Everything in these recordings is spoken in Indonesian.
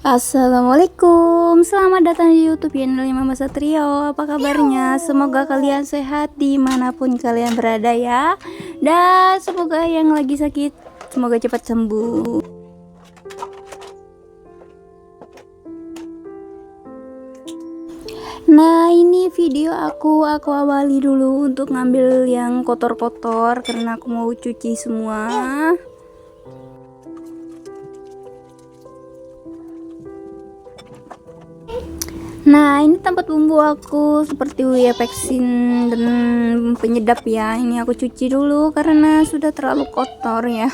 Assalamualaikum, selamat datang di YouTube channel Mama Satrio. Apa kabarnya? Semoga kalian sehat dimanapun kalian berada ya. Dan semoga yang lagi sakit semoga cepat sembuh. Nah, ini video aku awali dulu untuk ngambil yang kotor-kotor karena aku mau cuci semua. Nah, ini tempat bumbu aku seperti Wiepeksin dan penyedap ya. Ini aku cuci dulu karena sudah terlalu kotor ya.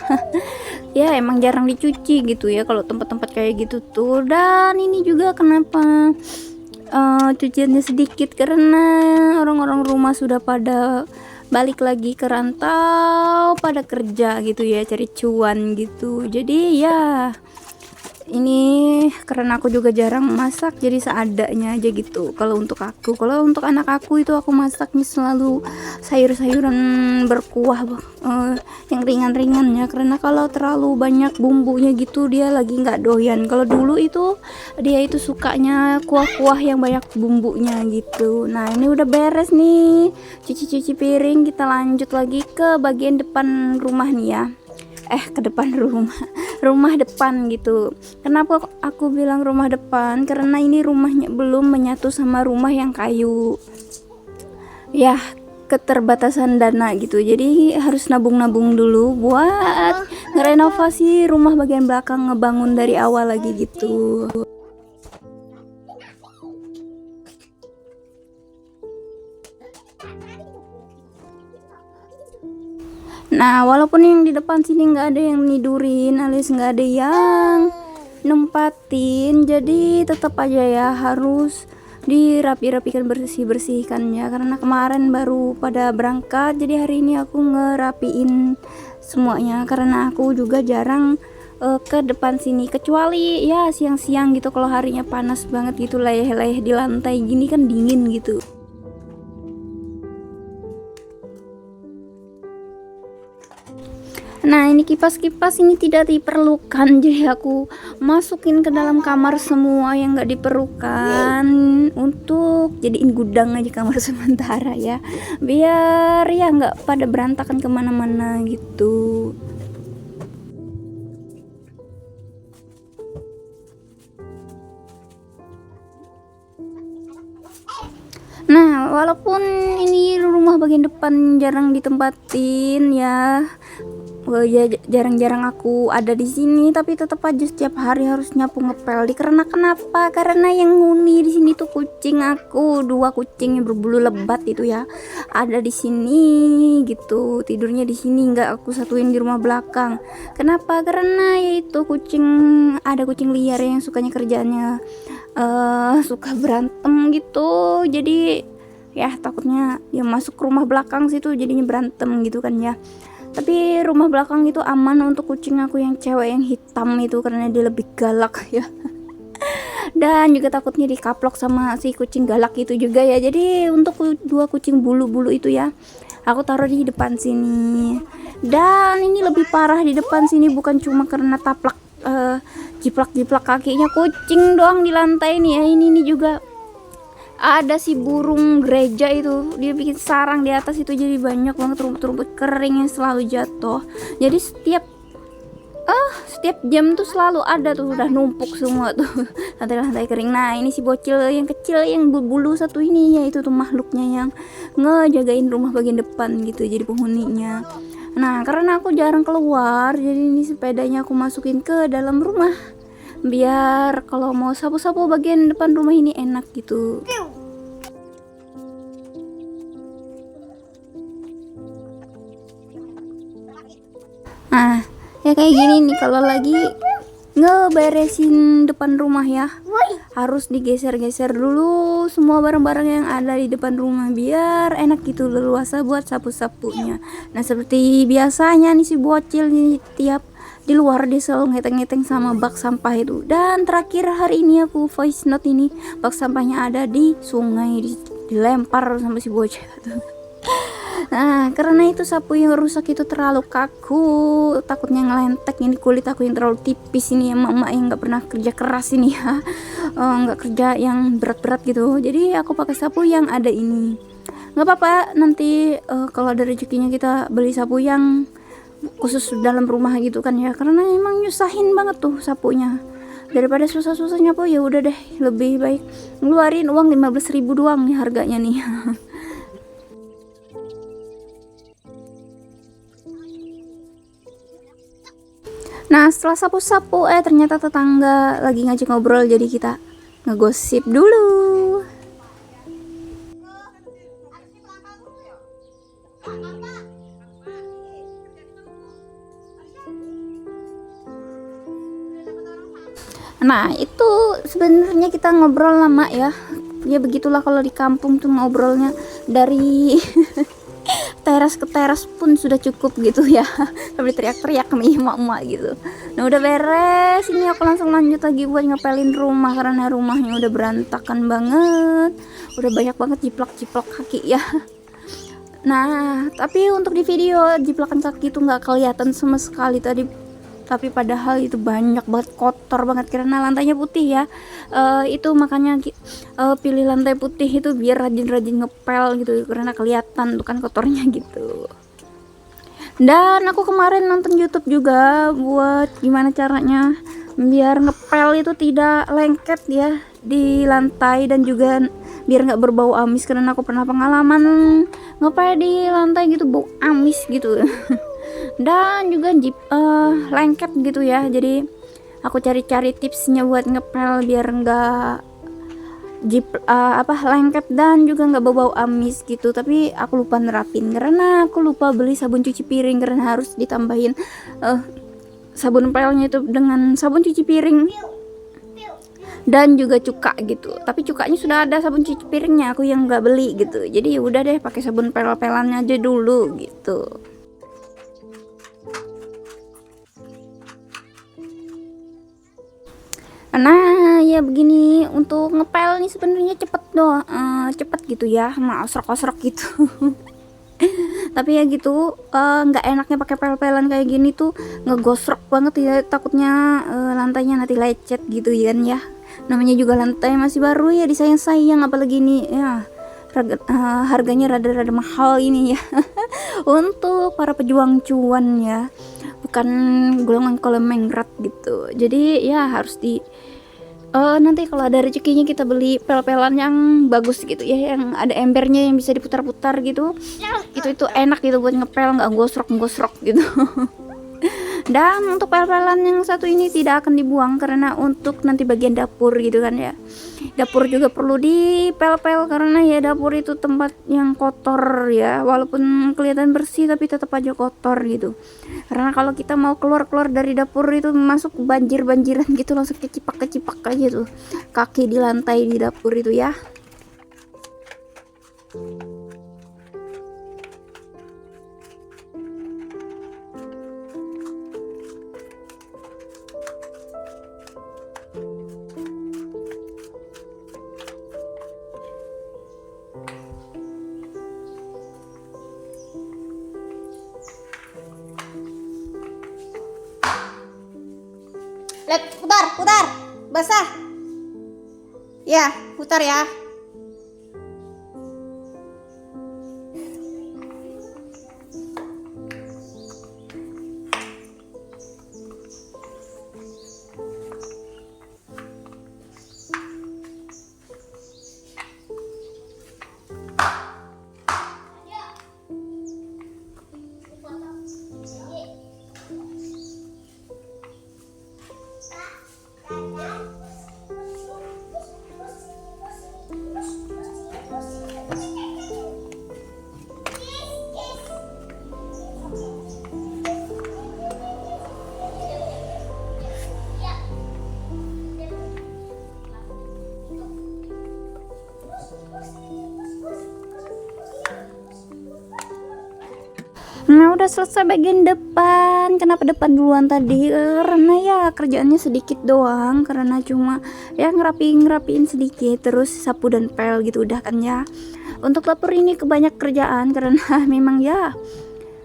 Ya emang jarang dicuci gitu ya kalau tempat-tempat kayak gitu tuh. Dan ini juga kenapa cuciannya sedikit karena orang-orang rumah sudah pada balik lagi ke rantau, pada kerja gitu ya, cari cuan gitu. Jadi ya ini karena aku juga jarang masak, jadi seadanya aja gitu. Kalau untuk anak aku itu aku masaknya selalu sayur-sayuran berkuah, yang ringan-ringan ya, karena kalau terlalu banyak bumbunya gitu dia lagi nggak doyan. Kalau dulu itu dia itu sukanya kuah-kuah yang banyak bumbunya gitu. Nah, ini udah beres nih cuci-cuci piring, kita lanjut lagi ke bagian depan rumah nih ya. Ke depan rumah depan gitu. Kenapa aku bilang rumah depan? Karena ini rumahnya belum menyatu sama rumah yang kayu ya, keterbatasan dana gitu, jadi harus nabung-nabung dulu buat ngerenovasi rumah bagian belakang, ngebangun dari awal lagi gitu. Nah, walaupun yang di depan sini nggak ada yang nidurin alias nggak ada yang nempatin, jadi tetap aja ya harus dirapi-rapikan, bersihkan ya, karena kemarin baru pada berangkat, jadi hari ini aku ngerapiin semuanya karena aku juga jarang ke depan sini, kecuali ya siang-siang gitu. Kalau harinya panas banget gitu, leyeh-leyeh di lantai gini kan dingin gitu. Nah, ini kipas-kipas ini tidak diperlukan, jadi aku masukin ke dalam kamar semua yang nggak diperlukan untuk jadiin gudang aja kamar sementara ya, biar ya nggak pada berantakan kemana-mana gitu. Nah, walaupun ini rumah bagian depan jarang ditempatin ya, jarang-jarang aku ada di sini, tapi tetap aja setiap hari harus nyapu ngepel. Karena kenapa? Karena yang nguni di sini tuh kucing aku, 2 kucing yang berbulu lebat itu ya, ada di sini gitu, tidurnya di sini, nggak aku satuin di rumah belakang. Kenapa? Karena yaitu ada kucing liar yang sukanya kerjaannya suka berantem gitu, jadi ya takutnya ya masuk rumah belakang situ jadinya berantem gitu kan ya. Tapi rumah belakang itu aman untuk kucing aku yang cewek yang hitam itu karena dia lebih galak ya. Dan juga takutnya dikaplok sama si kucing galak itu juga ya. Jadi untuk 2 kucing bulu-bulu itu ya, aku taruh di depan sini. Dan ini lebih parah di depan sini, bukan cuma karena taplak jiplak-jiplak kakinya kucing doang di lantai nih ya. Ini juga ada si burung gereja itu, dia bikin sarang di atas itu, jadi banyak banget rumput-rumput kering yang selalu jatuh. Jadi setiap jam tuh selalu ada tuh, udah numpuk semua tuh lantai-lantai kering. Nah, ini si bocil yang kecil yang berbulu satu ini ya, itu tuh makhluknya yang ngejagain rumah bagian depan gitu, jadi penghuninya. Nah, karena aku jarang keluar, jadi ini sepedanya aku masukin ke dalam rumah biar kalau mau sapu-sapu bagian depan rumah ini enak gitu. Nah, ya kayak gini nih kalau lagi ngeberesin depan rumah ya, harus digeser-geser dulu semua barang-barang yang ada di depan rumah biar enak gitu, leluasa buat sapu-sapunya. Nah, seperti biasanya nih si bocil nih tiap di luar dia selalu ngeteng-ngeteng sama bak sampah itu. Dan terakhir hari ini aku voice note ini, bak sampahnya ada di sungai, dilempar sama si bocil tuh. Nah, karena itu sapu yang rusak itu terlalu kaku, takutnya ngelentek. Ini kulit aku yang terlalu tipis ini ya, emak-emak yang nggak pernah kerja keras ini ya. Nggak kerja yang berat-berat gitu. Jadi aku pakai sapu yang ada ini. Nggak apa-apa, nanti kalau ada rezekinya kita beli sapu yang khusus dalam rumah gitu kan ya, karena emang nyusahin banget tuh sapunya. Daripada susah-susah nyapu, ya udah deh, lebih baik ngeluarin uang 15.000 doang nih harganya nih. Nah, setelah sapu-sapu ternyata tetangga lagi ngajak ngobrol, jadi kita ngegosip dulu. Nah, itu sebenarnya kita ngobrol lama ya. Ya begitulah kalau di kampung tuh ngobrolnya dari teras ke teras pun sudah cukup gitu ya. Sampai teriak-teriak sama emak-emak gitu. Nah, udah beres, ini aku langsung lanjut lagi buat ngepelin rumah karena rumahnya udah berantakan banget. Udah banyak banget jiplak-jiplak kaki ya. Nah, tapi untuk di video jiplakan kaki itu nggak kelihatan sama sekali tadi, tapi padahal itu banyak banget, kotor banget karena lantainya putih ya. Itu makanya pilih lantai putih itu biar rajin-rajin ngepel gitu, karena kelihatan tuh kan kotornya gitu. Dan aku kemarin nonton YouTube juga buat gimana caranya biar ngepel itu tidak lengket ya di lantai, dan juga biar nggak berbau amis, karena aku pernah pengalaman ngepel di lantai gitu bau amis gitu. Dan juga lengket gitu ya. Jadi aku cari-cari tipsnya buat ngepel biar nggak lengket dan juga nggak bau-bau amis gitu. Tapi aku lupa nerapin karena aku lupa beli sabun cuci piring, karena harus ditambahin sabun pelnya itu dengan sabun cuci piring dan juga cuka gitu. Tapi cukanya sudah ada sabun cuci piringnya, aku yang nggak beli gitu. Jadi ya udah deh, pakai sabun pel-pelannya aja dulu gitu. Nah, ya begini untuk ngepel nih sebenarnya cepet gitu ya, sama osrok-osrok gitu. Tapi ya gitu, nggak enaknya pakai pel-pelan kayak gini tuh, ngegosrok banget ya, takutnya lantainya nanti lecet gitu ya kan ya. Namanya juga lantai masih baru ya, disayang-sayang, apalagi ini ya harganya rada-rada mahal ini ya. Untuk para pejuang cuan ya, bukan golongan kolomengrat gitu. Jadi ya harus nanti kalau ada rezekinya kita beli pel-pelan yang bagus gitu ya, yang ada embernya yang bisa diputar-putar gitu. Itu enak gitu buat ngepel, nggak gosrok gitu. Dan untuk pel-pelan yang satu ini tidak akan dibuang karena untuk nanti bagian dapur gitu kan ya. Dapur juga perlu dipel-pel karena ya dapur itu tempat yang kotor ya, walaupun kelihatan bersih tapi tetap aja kotor gitu. Karena kalau kita mau keluar dari dapur itu masuk banjiran gitu, langsung kecipak aja tuh kaki di lantai di dapur itu ya. Lihat, putar, basah. Ya, putar ya. Nah, udah selesai bagian depan. Kenapa depan duluan tadi? Karena ya kerjaannya sedikit doang, karena cuma ya ngerapiin sedikit, terus sapu dan pel gitu udah kan ya. Untuk dapur ini kebanyak kerjaan karena memang ya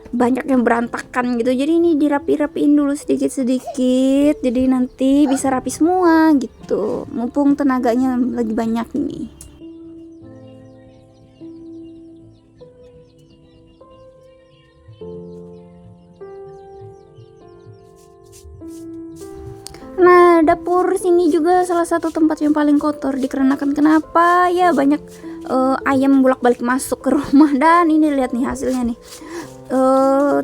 banyak yang berantakan gitu, jadi ini dirapi-rapiin dulu sedikit-sedikit, jadi nanti bisa rapi semua gitu, mumpung tenaganya lagi banyak nih. Nah, dapur sini juga salah satu tempat yang paling kotor dikarenakan kenapa ya, banyak ayam bolak-balik masuk ke rumah. Dan ini lihat nih hasilnya nih,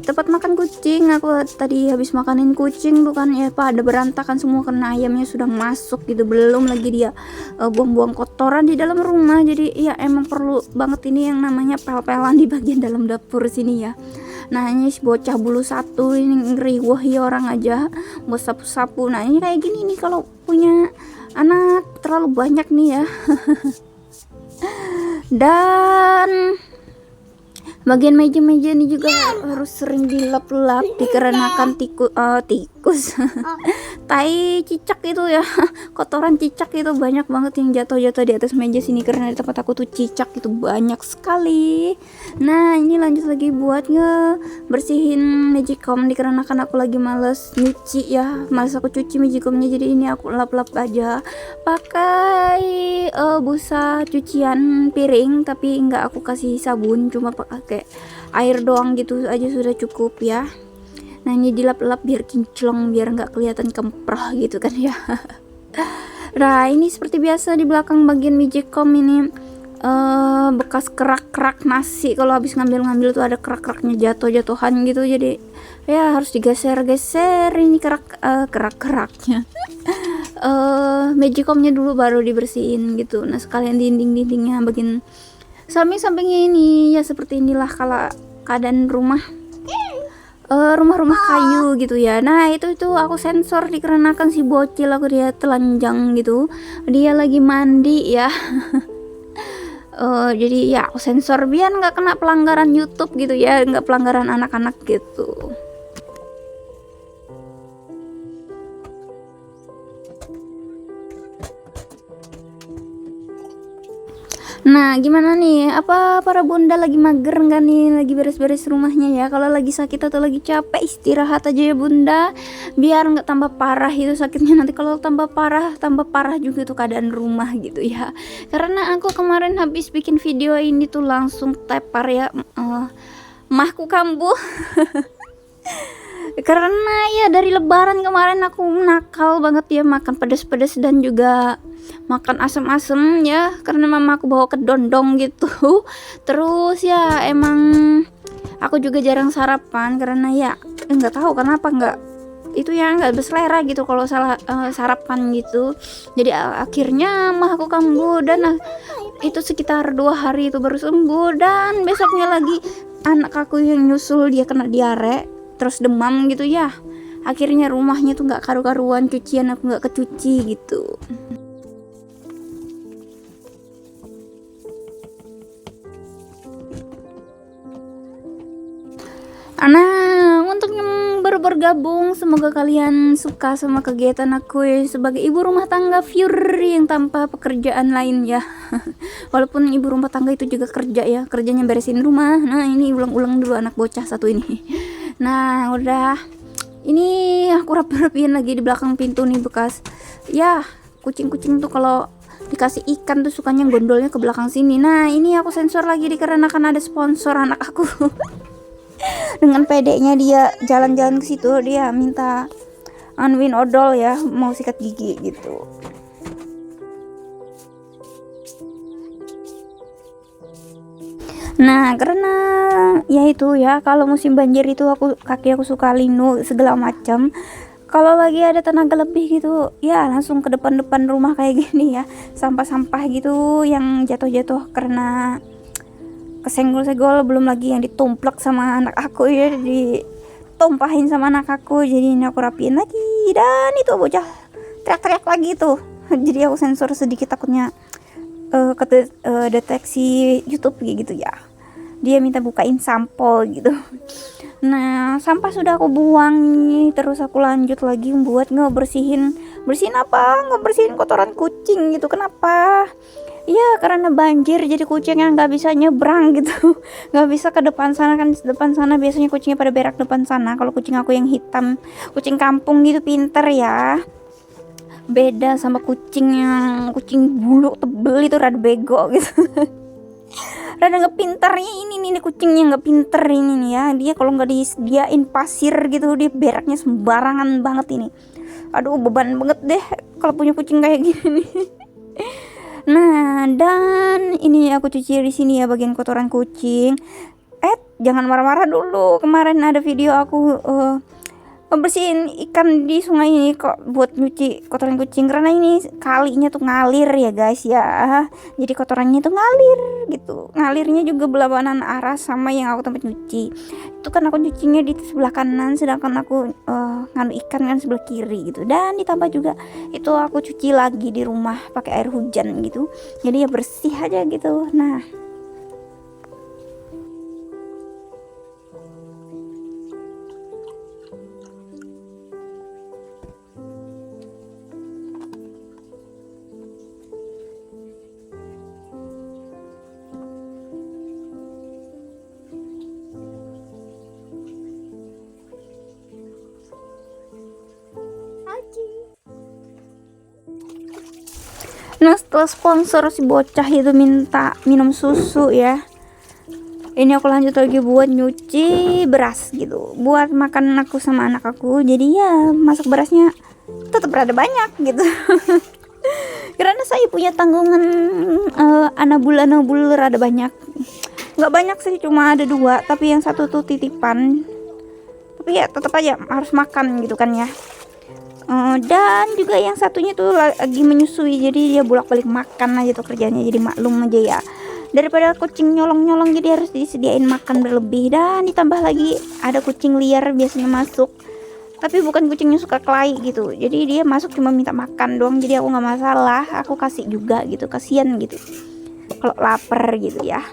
tempat makan kucing, aku tadi habis makanin kucing tuh kan ya, pada berantakan semua karena ayamnya sudah masuk gitu, belum lagi dia buang-buang kotoran di dalam rumah. Jadi ya emang perlu banget ini yang namanya pel-pelan di bagian dalam dapur sini ya. Nah, ini si bocah bulu satu ini ngeriwah ya orang aja mau sapu-sapu. Nah, ini kayak gini nih kalau punya anak terlalu banyak nih ya. Dan bagian meja-meja ini juga harus sering dilap-lap dikarenakan tikus tai cicak itu ya, kotoran cicak itu banyak banget yang jatuh-jatuh di atas meja sini karena di tempat aku tuh cicak itu banyak sekali. Nah, ini lanjut lagi buat bersihin magicom dikarenakan aku lagi males nyuci ya, males aku cuci magicomnya, jadi ini aku lap-lap aja pakai busa cucian piring, tapi enggak aku kasih sabun, cuma pakai air doang gitu aja sudah cukup ya. Nah, ini dilap-lap biar kinclong, biar nggak kelihatan kemprah gitu kan ya. Nah, ini seperti biasa di belakang bagian magicom ini bekas kerak-kerak nasi, kalau habis ngambil-ngambil tuh ada kerak-keraknya jatuh-jatuhan gitu, jadi ya harus digeser-geser ini kerak-keraknya. Magicomnya dulu baru dibersihin gitu. Nah, sekalian dinding-dindingnya bagian samping-sampingnya ini ya seperti inilah kalau keadaan rumah-rumah kayu gitu ya. Nah, itu aku sensor dikarenakan si bocil aku dia telanjang gitu, dia lagi mandi ya. Jadi ya aku sensor biar nggak kena pelanggaran YouTube gitu ya, nggak pelanggaran anak-anak gitu. Nah, gimana nih? Apa para bunda lagi mager nggak nih? Lagi beres-beres rumahnya ya? Kalau lagi sakit atau lagi capek, istirahat aja ya bunda, biar nggak tambah parah itu sakitnya. Nanti kalau tambah parah juga tuh keadaan rumah gitu ya. Karena aku kemarin habis bikin video ini tuh langsung tepar ya, mahku kambuh. Karena ya dari lebaran kemarin aku nakal banget ya, makan pedas-pedas dan juga makan asam-asam ya, karena mama aku bawa ke dondong gitu. Terus ya emang aku juga jarang sarapan karena ya nggak tahu kenapa nggak itu ya, nggak berselera gitu kalau salah sarapan gitu. Jadi akhirnya mah aku kambuh dan itu sekitar 2 hari itu baru sembuh. Dan besoknya lagi anak aku yang nyusul dia kena diare terus demam gitu ya, akhirnya rumahnya tuh nggak karu-karuan, cucian aku nggak kecuci gitu. Nah, untuk yang baru bergabung, semoga kalian suka sama kegiatan aku ya, sebagai ibu rumah tangga pure yang tanpa pekerjaan lain ya. Walaupun ibu rumah tangga itu juga kerja ya, kerjanya beresin rumah. Nah, ini ulang-ulang dulu anak bocah satu ini. Nah, udah ini aku rapi-rapiin lagi di belakang pintu nih, bekas ya kucing-kucing tuh kalau dikasih ikan tuh sukanya gondolnya ke belakang sini. Nah, ini aku sensor lagi dikarenakan ada sponsor anak aku. Dengan pedenya dia jalan-jalan ke situ, dia minta anuin odol ya, mau sikat gigi gitu. Nah, karena ya itu ya, kalau musim banjir itu kaki aku suka linu segala macam. Kalau lagi ada tenaga lebih gitu ya, langsung ke depan rumah kayak gini ya, sampah-sampah gitu yang jatuh-jatuh karena kesenggol-senggol, belum lagi yang ditumplak sama anak aku ya, ditumpahin sama anak aku. Jadi ini aku rapiin lagi, dan itu bocah teriak-teriak lagi tuh. Jadi aku sensor sedikit, takutnya deteksi YouTube gitu ya, dia minta bukain sampel gitu. Nah, sampah sudah aku buang nih, terus aku lanjut lagi buat ngebersihin apa, ngebersihin kotoran kucing gitu. Kenapa? Iya, karena banjir jadi kucingnya nggak bisa nyebrang gitu. Nggak bisa ke depan sana, kan depan sana biasanya kucingnya pada berak depan sana. Kalau kucing aku yang hitam, kucing kampung gitu, pinter ya. Beda sama kucing yang kucing bulu tebel itu rada bego gitu. Rada nggak pintarnya ini nih kucingnya, nggak pinter ini nih ya. Dia kalau nggak disediain pasir gitu, dia beraknya sembarangan banget ini. Aduh, beban banget deh kalau punya kucing kayak gini nih. Nah, dan ini aku cuci di sini ya bagian kotoran kucing. Jangan marah-marah dulu. Kemarin ada video aku bersihin ikan di sungai ini kok buat nyuci kotoran kucing, karena ini kalinya tuh ngalir ya guys ya. Jadi kotorannya tuh ngalir gitu. Ngalirnya juga berlawanan arah sama yang aku tempat nyuci. Itu kan aku nyucinya di sebelah kanan, sedangkan aku nganu ikan kan sebelah kiri gitu. Dan ditambah juga itu aku cuci lagi di rumah pakai air hujan gitu. Jadi ya bersih aja gitu. Nah, nah setelah sponsor si bocah itu minta minum susu ya, ini aku lanjut lagi buat nyuci beras gitu buat makan aku sama anak aku. Jadi ya masak berasnya tetap rada banyak gitu. Karena saya punya tanggungan anabul rada banyak. Nggak banyak sih, cuma ada 2, tapi yang satu tuh titipan. Tapi ya tetap aja harus makan gitu kan ya. Dan juga yang satunya tuh lagi menyusui, jadi dia bolak-balik makan aja tuh kerjanya. Jadi maklum aja ya, daripada kucing nyolong-nyolong jadi harus disediain makan berlebih. Dan ditambah lagi ada kucing liar biasanya masuk, tapi bukan kucingnya suka kelahi gitu, jadi dia masuk cuma minta makan doang. Jadi aku nggak masalah, aku kasih juga gitu, kasihan gitu kalau lapar gitu ya.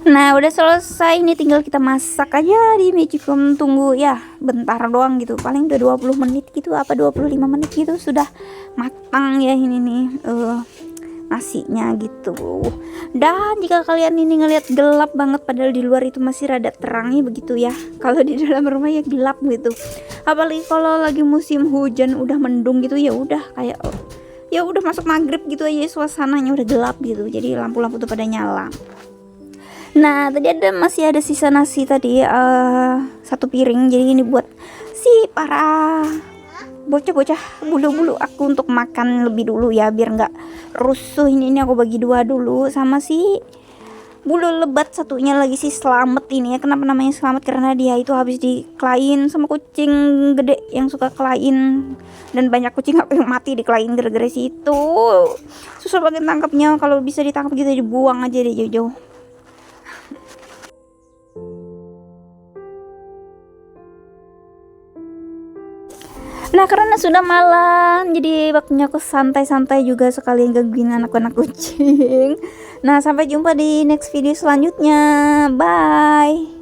Nah, udah selesai, ini tinggal kita masak aja di magicom. Tunggu ya bentar doang gitu, paling udah 20 menit gitu, apa 25 menit gitu sudah matang ya ini nih nasinya gitu. Dan jika kalian ini ngelihat gelap banget padahal di luar itu masih rada terangnya begitu ya, kalau di dalam rumah ya gelap gitu. Apalagi kalau lagi musim hujan udah mendung gitu, ya udah kayak ya udah masuk maghrib gitu aja, suasananya udah gelap gitu. Jadi lampu-lampu tuh pada nyala. Nah, tadi masih ada sisa nasi tadi, 1 piring. Jadi ini buat si para bocah-bocah bulu-bulu aku untuk makan lebih dulu ya, biar nggak rusuh. Ini aku bagi 2 dulu, sama si bulu lebat satunya lagi si Selamat ini ya. Kenapa namanya Selamat? Karena dia itu habis dikelain sama kucing gede yang suka kelain, dan banyak kucing apa yang mati dikelain gara-gara situ. Susah banget tangkapnya, kalau bisa ditangkap gitu dibuang aja deh jauh-jauh. Nah, karena sudah malam, jadi waktunya aku santai-santai juga, sekalian gangguin anak-anak kucing. Nah, sampai jumpa di next video selanjutnya. Bye.